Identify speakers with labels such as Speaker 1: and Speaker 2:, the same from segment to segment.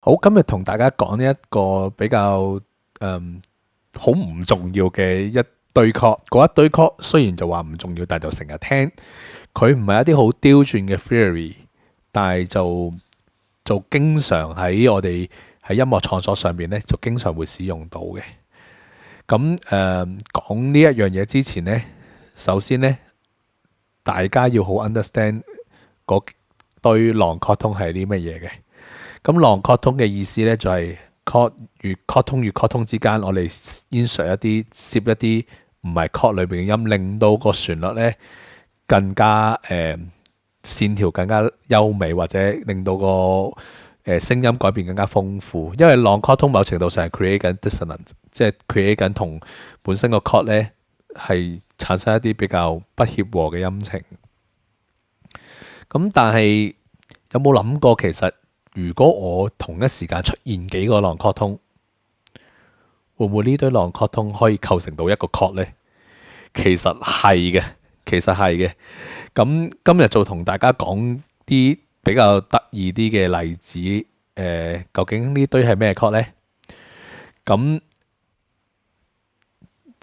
Speaker 1: 好，今日同大家講一個比較好唔重要嘅一堆 chord。嗰一堆 chord 雖然就話唔重要，但係就成日聽。佢唔係一啲好刁鑽嘅 theory，但係就經常喺我哋喺音樂創作上面咧，就經常會使用到嘅。咁講呢一樣嘢之前呢，首先呢，大家要好 understand 嗰堆 long chord 通係啲乜嘢嘅。咁 long chord 通嘅意思咧，就係 chord 與 chord 通與 chord 通之間，我哋 insert 一啲攝一啲唔係 chord 裏邊嘅音，令到個旋律咧更加線條更加優美，或者令到個聲音改變更加豐富。因為 long chord 通某程度上係 create 緊 dissonance，即係 create 緊同本身個 chord 咧係產生一啲比較不協和嘅音程。咁但係有冇諗過其實？如果我同一時間出現幾個 long chord 通，會唔會呢堆 long chord 通可以構成到一個 chord 呢？其實係嘅，其實係嘅。咁今日就同大家講啲比較得意啲嘅例子。究竟呢堆係咩 chord 呢？咁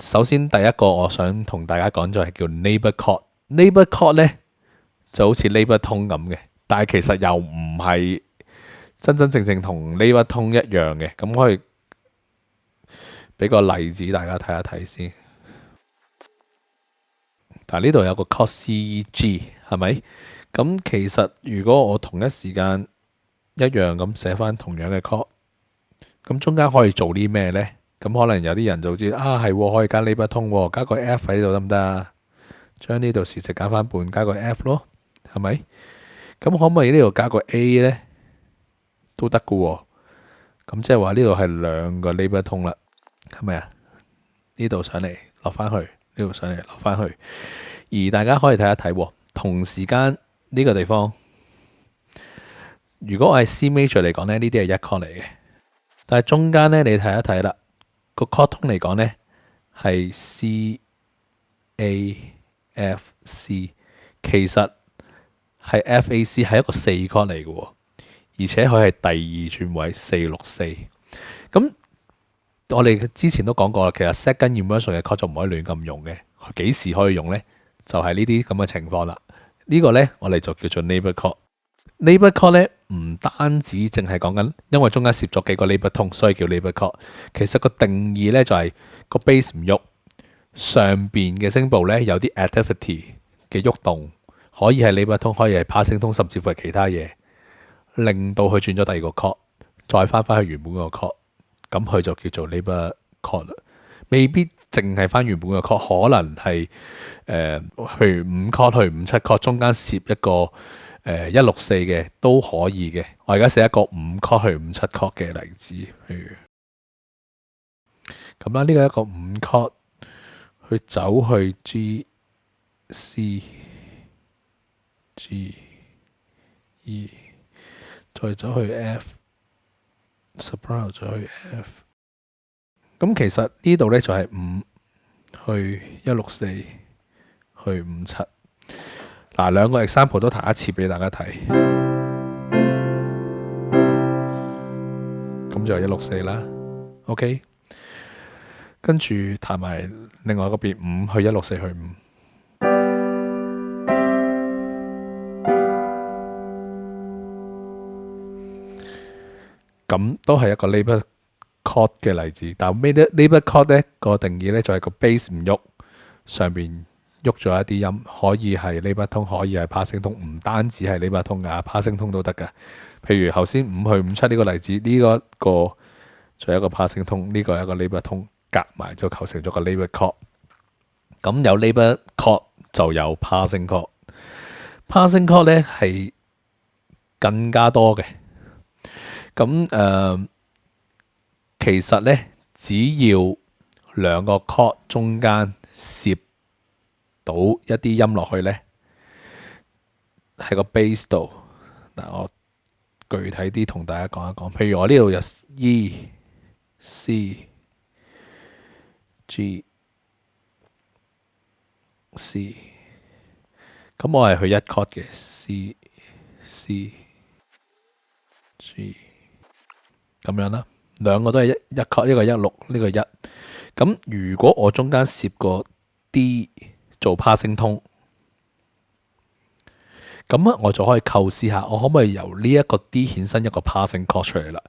Speaker 1: 首先第一個我想同大家講就係叫 neighbor chord。neighbor chord 呢就好似 neighbor 通咁嘅，但係其實又唔係真真正正同 neighbor 通一樣嘅。咁可以俾個例子大家睇一睇先。但係呢度有個 chord C、G 係咪？咁其實如果我同一時間一樣咁寫翻同樣嘅 chord，咁中間可以做啲咩呢？咁可能有啲人就知係可以加 neighbor 通，加個 F 喺呢度得唔得啊？將呢度時值減翻半，加個 F 咯，係咪？咁可唔可以呢度加個 A 呢？都得噶喎。咁即係話呢度係兩個 neighbor 通啦，係咪啊？呢度上嚟落翻去，呢度上嚟落翻去。而大家可以睇一睇喎，同時間呢個地方，如果我係 C major 嚟講呢，呢啲係一 chord 嚟嘅。但係中間呢，你睇一睇啦，個 chord 通嚟講呢，係 C A F C， 其實係 F A C 係一個四 chord 嚟嘅喎，而且佢係第二轉位464。咁我哋之前都講過啦，其實 second inversion 嘅 chord 就唔可以亂咁用嘅。幾時可以用呢？就係呢啲咁嘅情況啦。呢個呢，我哋就叫做 neighbor chord。neighbor chord 呢，唔單止淨係講緊，因為中間攝咗幾個 neighbor 通，所以叫 neighbor chord。其實個定義呢，就係個 base 唔喐，上邊嘅聲部呢，有啲 activity 嘅喐動，可以係 neighbor 通，可以係 passing 通，甚至乎係其他嘢，令到佢轉咗第二個 chord，再翻去原本個 chord。咁佢就叫做 neighbor chord 啦，未必淨係翻原本嘅 chord， 可能係去5 chord 去5 7 chord 中間攝一個164嘅都可以嘅。我而家寫一個5 chord 去5 7 chord 嘅例子，譬如咁啦，呢個一個5 chord 去走去 G C G E， 再走去 F。soprano 再去 F， 咁其實呢度呢就係5去164去5 7。嗱，兩個 example 都彈一次俾大家睇，咁就係164啦。OK， 跟住彈埋另外嗰邊5去164去5。咁都係一個 neighbor chord 嘅例子，但係 neighbor chord 呢個定義呢，就係個 base 唔喐，上邊喐咗一啲音，可以係 neighbor 通，可以係 passing 通，唔單止係 neighbor 通㗎，passing 通都得㗎。譬如頭先5去5 7呢個例子，呢個仲有一個 passing 通，呢個係一個 neighbor 通，夾埋就構成咗個 neighbor chord。咁有 neighbor chord 就有 passing chord。passing chord 呢係更加多嘅。咁其實呢，只要兩個 chord 中間攝到一啲音落去呢，喺個 bass 度。嗱，我具體啲同大家講一講。譬如我呢度有 E、C、G、C， 咁我係去一 chord 嘅 C、G。咁樣啦，兩個都係一 chord，呢個1/6，呢個1。咁如果我中間攝個 D 做 passing tone，咁啊我就可以構思下，我可唔可以由呢一個 D 衍生一個 passing chord 出嚟啦？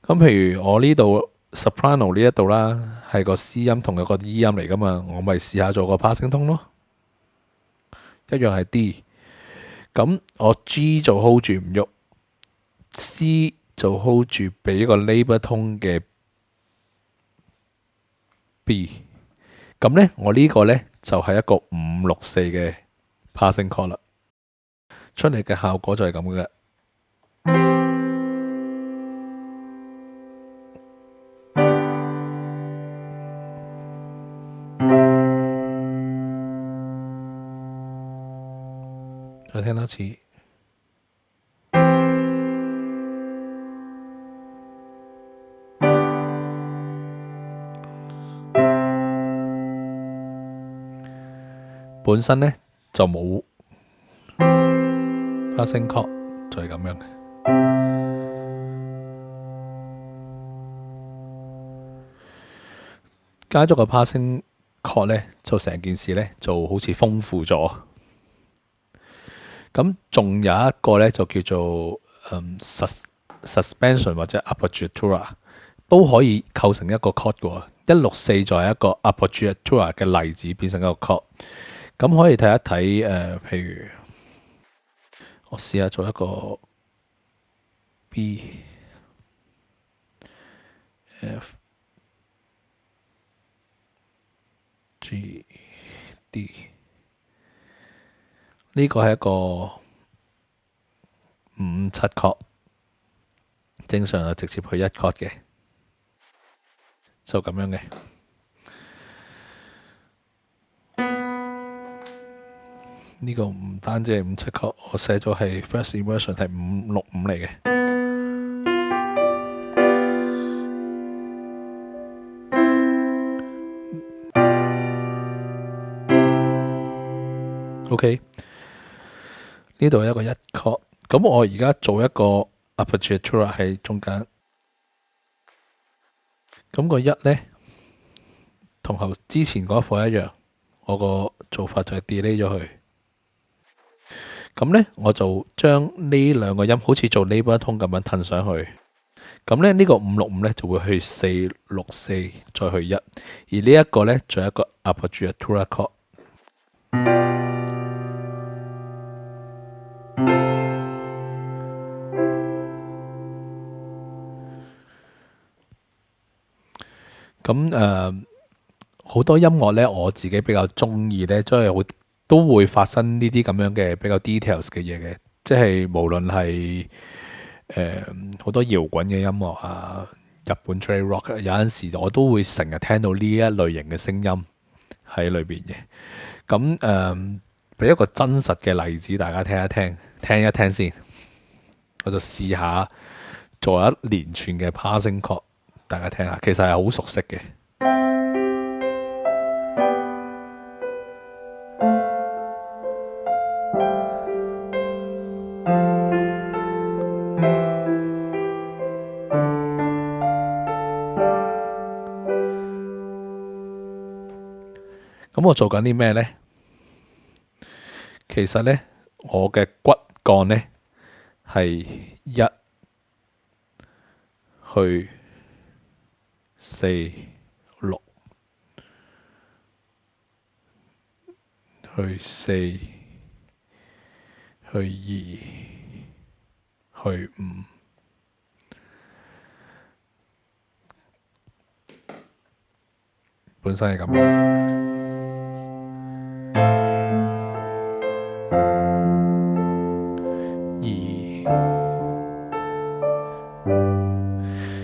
Speaker 1: 咁譬如我呢度 soprano 呢一度啦，係個 C 音同一個 E 音嚟噶嘛，我咪試下做個 passing tone 咯，一樣係 D。咁我 G 就 hold 住唔喐，C 就 hold 住俾個 labor tone 嘅 B。咁呢，我呢個呢，就係一個5/6/4嘅 passing chord 啦，出嚟嘅效果就係咁嘅。再聽多次。本身呢就冇 passing chord，就係咁樣嘅。加咗個 passing chord 呢，就成件事呢就好似豐富咗。咁仲有一個呢，就叫做suspension 或者 appoggiatura， 都可以構成一個 chord 嘅。1/6/4就係一個 appoggiatura 嘅例子，變成一個 chord。咁可以睇一睇譬如我試下做一個 B、F、G、D， 呢個係一個5/7 chord，正常就直接去1 chord 嘅，就咁樣嘅。呢個唔單止係5/7 chord，我寫咗係 first inversion 係5/6/5嚟嘅。OK， 呢度有一個1 chord，咁我而家做一個 appoggiatura 喺中間，咁個1呢，同之前嗰一課一樣，我個做法就係 delay 咗佢。咁呢，我就將呢兩個音好似做 labor tone 咁樣褪上去。咁呢，呢個5/6/5呢就會去4/6/4，再去1。而呢一個呢，仲有一個 appoggiatura chord。咁好多音樂呢，我自己比較中意呢，即係都會發生呢啲咁樣嘅比較 details 嘅嘢嘅，即係無論係好多搖滾嘅音樂啊，日本 J rock， 有陣時我都會成日聽到呢一類型嘅聲音喺裏邊嘅。咁俾一個真實嘅例子，大家聽一聽先。我就試下做一連串嘅 passing chord， 大家聽下，其實係好熟悉嘅。咁我做緊啲咩呢？其實呢，我嘅骨幹呢係1去4/6去4去2去5。本身係咁樣。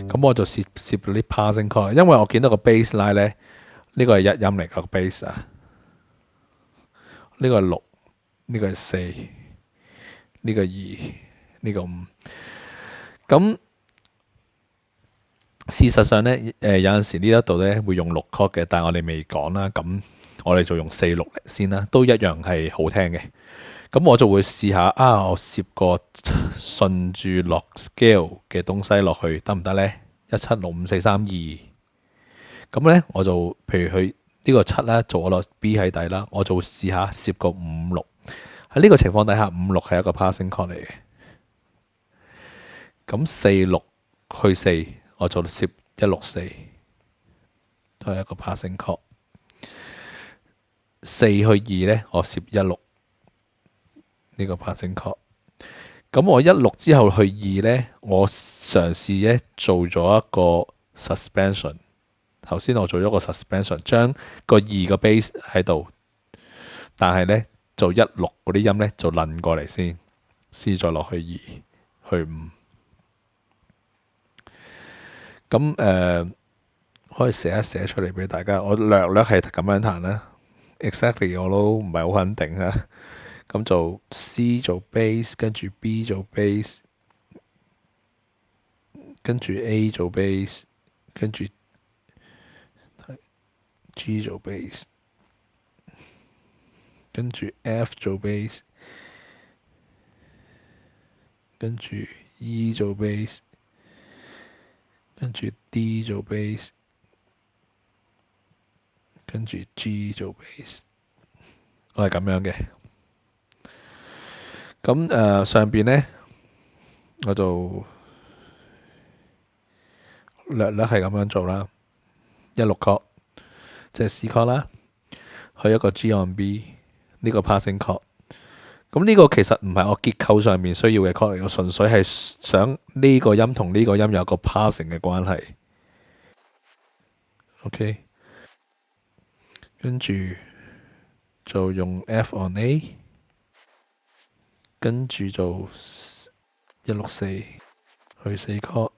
Speaker 1: 咁我就攝到啲 passing chord， 因為我見到個 bass line 呢，呢個係1音嚟個 bass 啊，呢個係6，呢個係4，呢個2，呢個5。咁事實上呢，有陣時呢一度呢會用6 chord 嘅，但係我哋未講啦。咁我哋就用4/6先啦，都一樣係好聽嘅。咁我就會試下我攝個順住落 scale 嘅東西落去得唔得呢？ 1765432。咁咧我就譬如佢呢個7咧做我落 B 喺底啦，我就試下攝個56。喺呢個情況底下，56係一個 passing chord 嚟嘅。咁46去4，我就攝164，都係一個 passing chord。4去2咧，我攝16，呢個 passing chord。咁我16之後去2咧，我嘗試咧做咗一個 suspension。頭先我做咗個 suspension，將個2個 bass 喺度，但係咧做16嗰啲音咧就撚過嚟先再落去2去5。咁可以寫一寫出嚟俾大家。我略係咁樣彈啦 ，exactly 我都唔係好肯定啊。咁做 C 做 bass， 跟住 B 做 bass， 跟住 A 做 bass， 跟住G 做 bass， 跟住 F 做 bass， 跟住 E 做 bass， 跟住 D 做 bass， 跟住 G 做 bass。我係咁樣嘅。咁上邊呢，我就略係咁樣做啦。16 chord。即係 C chord 啦，去一個 G on B， 呢個 passing chord。咁呢個其實唔係我結構上面需要嘅 chord 嚟，我純粹係想呢個音同呢個音有個 passing 嘅關係。OK， 跟住就用 F on A， 跟住就164去4 chord，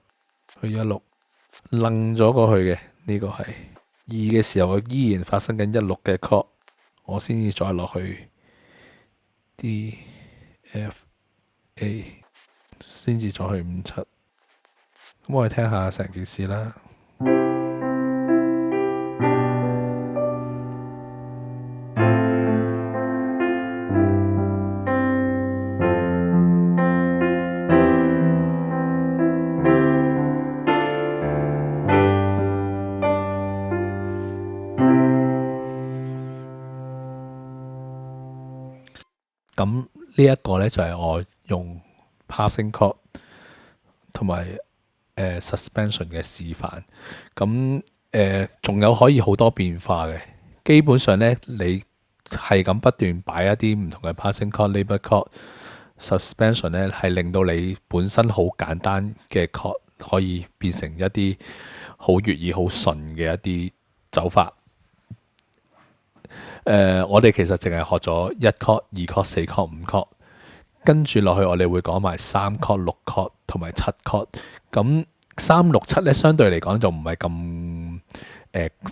Speaker 1: 去16，楞咗過去嘅呢個係。2嘅時候，我依然發生緊16嘅 chord， 我先至再落去 D F A， 先至再去5 7。咁我哋聽下成件事啦。咁呢一個呢，就係我用 passing chord 同埋suspension 嘅示範。咁仲有可以好多變化嘅。基本上呢，你係咁不斷擺一啲唔同嘅 passing chord、labor chord、suspension 呢，係令到你本身好簡單嘅 chord 可以變成一啲好悅耳、好順嘅一啲走法。我哋其實淨係學咗1 chord、2 chord、4 chord、5 chord， 跟住落去我哋會講埋3 chord、6 chord 同埋7 chord。咁3、6、7咧，相對嚟講就唔係咁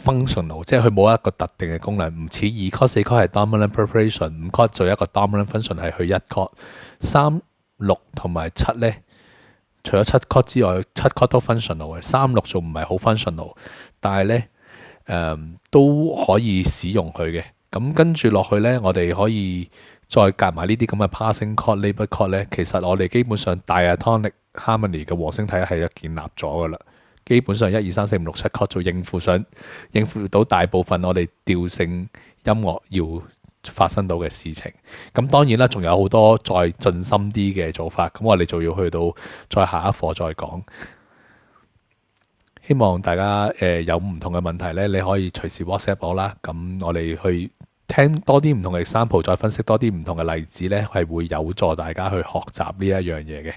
Speaker 1: functional， 即係佢冇一個特定嘅功能，唔似2 chord、4 chord 係 dominant preparation， 5 chord 做一個 dominant function 係去1 chord。3、6同埋7咧，除咗7 chord 之外，7 chord 都 functional 嘅。3、6就唔係好 functional， 但係咧都可以使用佢嘅。咁跟住落去呢，我哋可以再夾埋呢啲咁嘅 passing chord、labor chord 呢。其實我哋基本上 diatonic harmony 嘅和聲體系就建立咗噶啦。基本上1、2、3、4、5、6、7 chord 就應付到大部分我哋調性音樂要發生到嘅事情。咁當然啦，仲有好多再進深啲嘅做法。咁我哋就要去到再下一課再講。希望大家有唔同嘅問題呢，你可以隨時 WhatsApp 我啦。咁我哋去聽多啲唔同嘅 example，再分析多啲唔同嘅例子呢，係會有助大家去學習呢一樣嘢嘅。